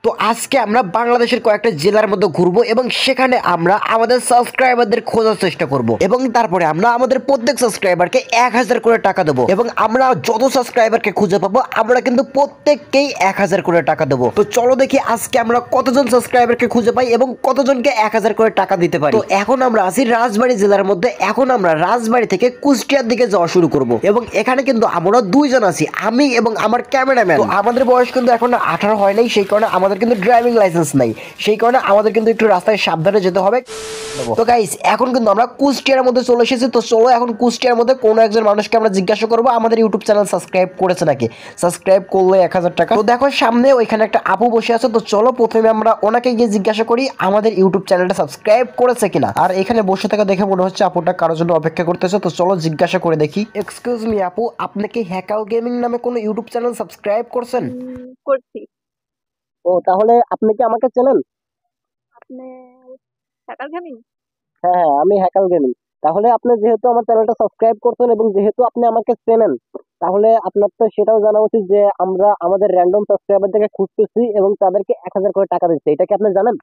তো আজকে আমরা বাংলাদেশের কয়েকটা জেলার মধ্যে ঘুরবো এবং সেখানে আমরা আমাদের সাবস্ক্রাইবারদের খোঁজার চেষ্টা করব এবং তারপরে আমরা আমাদের প্রত্যেক সাবস্ক্রাইবারকে 1000 করে টাকা দেবো এবং আমরা যত সাবস্ক্রাইবারকে খুঁজে পাবো আমরা কিন্তু প্রত্যেককেই 1000 করে টাকা দেবো। তো চলো দেখি আজকে আমরা কতজন সাবস্ক্রাইবারকে খুঁজে পাই এবং কতজনকে 1000 করে টাকা দিতে পারি। তো এখন আমরা আছি রাজবাড়ী জেলার মধ্যে। এখন আমরা রাজবাড়ী থেকে কুষ্টিয়ার দিকে যাওয়া শুরু করব এবং এখানে কিন্তু আমরা দুইজন আছি, আমি এবং আমার ক্যামেরাম্যান। তো আমাদের বয়স কিন্তু এখন 18 হয় নাই, সেই কারণে আমাদের কিন্তু ড্রাইভিং লাইসেন্স নাই, সেই কারণে আমাদের কিন্তু একটু রাস্তায় সাবধানে যেতে হবে। তো গাইস এখন কিন্তু আমরা কুষ্টিয়ার মধ্যে চলে এসেছি। তো চলো এখন কুষ্টিয়ার মধ্যে কোনো একজন মানুষকে আমরা জিজ্ঞাসা করবো আমাদের ইউটিউব চ্যানেল সাবস্ক্রাইব করেছে নাকি, সাবস্ক্রাইব করলে 1000 টাকা। তো দেখো সামনে ওইখানে একটা আপু বসে আছে। তো চলো প্রথমে আমরা ওনাকে গিয়ে জিজ্ঞাসা করি আমাদের ইউটিউব চ্যানেলটা সাবস্ক্রাইব করেছে কিনা। আর এখানে বসে থাকা দেখে মনে হচ্ছে আপুটা কারোর জন্য অপেক্ষা করতেছে। তো চলো জিজ্ঞাসা করে দেখি। এক্সকিউজ মি আপু, আপনি কি হ্যাকাল গেমিং নামে কোনো ইউটিউব চ্যানেল সাবস্ক্রাইব করছেন? করছি। ও তাহলে আপনি কি আমাকে চেনেন? আপনি টাকার গেমিং? হ্যাঁ হ্যাঁ, আমি হ্যাকাল গেমিং। তাহলে আপনি যেহেতু আমার চ্যানেলটা সাবস্ক্রাইব করছেন এবং যেহেতু আপনি আমাকে চেনেন, তাহলে আপনার তো সেটাও জানা উচিত যে আমরা আমাদের র্যান্ডম সাবস্ক্রাইবারদেরকে খুঁজতেছি এবং তাদেরকে 1000 করে টাকা দিচ্ছি। এটা কি আপনি জানেন?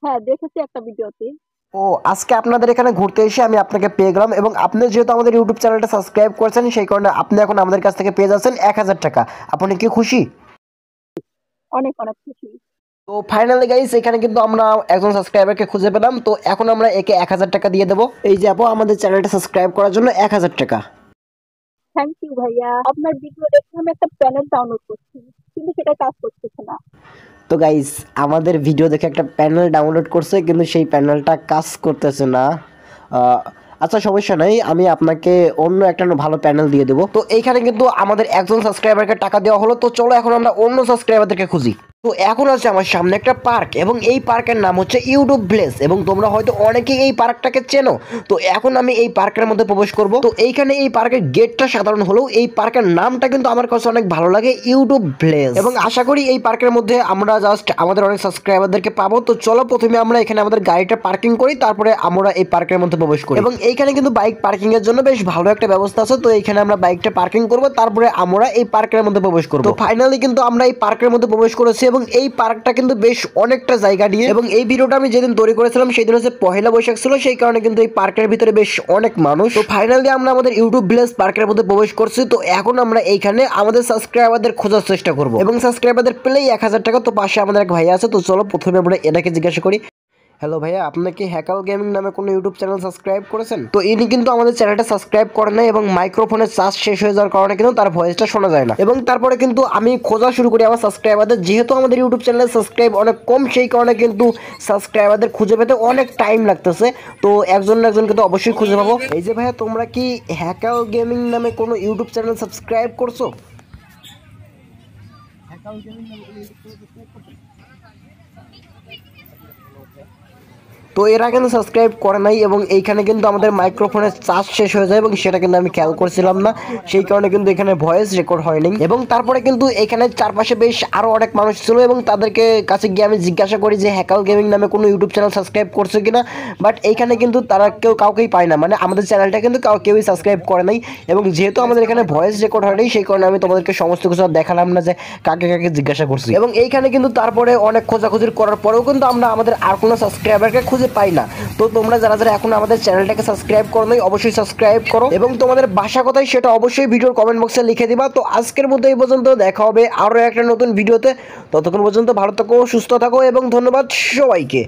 হ্যাঁ, দেখেছি একটা ভিডিওতে। ও আজকে আপনাদের এখানে ঘুরতে এসে আমি আপনাকে পেয়ে গেলাম এবং আপনি যেহেতু আমাদের ইউটিউব চ্যানেলটা সাবস্ক্রাইব করেছেন সেই কারণে আপনি এখন আমাদের কাছ থেকে পেয়ে যাচ্ছেন 1000 টাকা। আপনি কি খুশি? অনেক অনেক খুশি। তো ফাইনালি গাইস এখানে কিন্তু আমরা একজন সাবস্ক্রাইবারকে খুঁজে পেলাম। তো এখন আমরা একে 1000 টাকা দিয়ে দেবো। এই যে আপু আমাদের চ্যানেলটা সাবস্ক্রাইব করার জন্য 1000 টাকা। থ্যাংক ইউ ভাইয়া। আপনার ভিডিও দেখে আমি একটা প্যানেল ডাউনলোড করছি, কিন্তু সেটা কাজ করতেছে না। তো গাইস আমাদের ভিডিও দেখে একটা প্যানেল ডাউনলোড করছে কিন্তু সেই প্যানেলটা কাজ করতেছে না। আচ্ছা সমস্যা নাই, আমি আপনাকে অন্য একটা ভালো প্যানেল দিয়ে দেবো। তো এইখানে কিন্তু আমাদের একজন সাবস্ক্রাইবারকে টাকা দেওয়া হলো। তো চলো এখন আমরা অন্য সাবস্ক্রাইবারদেরকে খুঁজি। তো এখন আছে আমার সামনে একটা পার্ক এবং এই পার্কের নাম হচ্ছে ইউটিউব ভিলেজ এবং তোমরা হয়তো অনেকেই এই পার্কটাকে চেনো। তো এখন আমি এই পার্কের মধ্যে প্রবেশ করব। তো এইখানে এই পার্কের গেটটা সাধারণ হলেও এই পার্কের নামটা কিন্তু আমার কাছে অনেক ভালো লাগে, ইউটিউব ভিলেজ। এবং আশা করি এই পার্কের মধ্যে আমরা জাস্ট আমাদের অনেক সাবস্ক্রাইবারদেরকে পাবো। তো চলো প্রথমে আমরা এখানে আমাদের গাড়িটা পার্কিং করি, তারপরে আমরা এই পার্কের মধ্যে প্রবেশ করি এবং এইখানে কিন্তু বাইক পার্কিং এর জন্য বেশ ভালো একটা ব্যবস্থা আছে। তো এইখানে আমরা বাইকটা পার্কিং করব, তারপরে আমরা এই পার্কের মধ্যে প্রবেশ করব। তো ফাইনালি কিন্তু আমরা এই পার্কের মধ্যে প্রবেশ করেছি এবং এই পার্কটা কিন্তু বেশ অনেকটা জায়গা নিয়ে এবং এই ভিডিওটা আমি যেদিন তৈরি করেছিলাম সেই দিন হচ্ছে পহেলা বৈশাখ ছিল, সেই কারণে কিন্তু এই পার্কের ভিতরে বেশ অনেক মানুষ। তো ফাইনালি আমরা আমাদের ইউটিউব ভিলেজ পার্কের মধ্যে প্রবেশ করছি। তো এখন আমরা এইখানে আমাদের সাবস্ক্রাইবারদের খোঁজার চেষ্টা করব এবং সাবস্ক্রাইবারদের পেলেই 1000 টাকা। তো পাশে আমাদের এক ভাইয়া আছে। তো চলো প্রথমে আমরা এটাকে জিজ্ঞাসা করি। হ্যালো ভাইয়া, আপনি কি হ্যাকাল গেমিং নামে কোনো ইউটিউব চ্যানেল সাবস্ক্রাইব করেছেন? তো ইনি কিন্তু আমাদের চ্যানেলটা সাবস্ক্রাইব করে নাই এবং মাইক্রোফোনের চার্জ শেষ হয়ে যাওয়ার কারণে কিন্তু তার ভয়েসটা শোনা যায় না। এবং তারপরে কিন্তু আমি খোঁজা শুরু করি আমার সাবস্ক্রাইবারদের, যেহেতু আমাদের ইউটিউব চ্যানেলের সাবস্ক্রাইব অনেক কম সেই কারণে কিন্তু সাবস্ক্রাইবারদের খুঁজে পেতে অনেক টাইম লাগতেছে। তো একজন না একজন কিন্তু অবশ্যই খুঁজে পাবো। এই যে ভাইয়া, তোমরা কি হ্যাকাল গেমিং নামে কোনো ইউটিউব চ্যানেল সাবস্ক্রাইব করছো? তো এরা কিন্তু সাবস্ক্রাইব করে নাই এবং এইখানে কিন্তু আমাদের মাইক্রোফোনের চার্জ শেষ হয়ে যায় এবং সেটা কিন্তু আমি খেয়াল করছিলাম না, সেই কারণে কিন্তু এখানে ভয়েস রেকর্ড হয়নি। এবং তারপরে কিন্তু এখানে চারপাশে বেশ আরো অনেক মানুষ ছিল এবং তাদেরকে কাছে গিয়ে আমি জিজ্ঞাসা করি যে হ্যাকাল গেমিং নামে কোনো ইউটিউব চ্যানেল সাবস্ক্রাইব করছে কিনা। বাট এইখানে কিন্তু তারা কেউ কাউকেই পায় না, মানে আমাদের চ্যানেলটা কিন্তু কেউই সাবস্ক্রাইব করে নাই। এবং যেহেতু আমাদের এখানে ভয়েস রেকর্ড হয়নি সেই কারণে আমি তোমাদেরকে সমস্ত কিছু দেখালাম না যে কাকে কাকে জিজ্ঞাসা করছি। এবং এইখানে কিন্তু তারপরে অনেক খোঁজাখুঁজির করার পরেও কিন্তু আমরা আমাদের আর কোনো সাবস্ক্রাইবারকে খুঁজে পাই না। তো তোমরা যারা যারা এখন আমাদের চ্যানেলটাকে সাবস্ক্রাইব করো নাই অবশ্যই সাবস্ক্রাইব করো এবং তোমাদের বাসা কোথায় সেটা অবশ্যই ভিডিওর কমেন্ট বক্সে লিখে দিবা। তো আজকের মতো এই পর্যন্ত, দেখা হবে আরো একটা নতুন ভিডিওতে। ততক্ষণ পর্যন্ত ভালো থাকো, সুস্থ থাকো এবং ধন্যবাদ সবাইকে।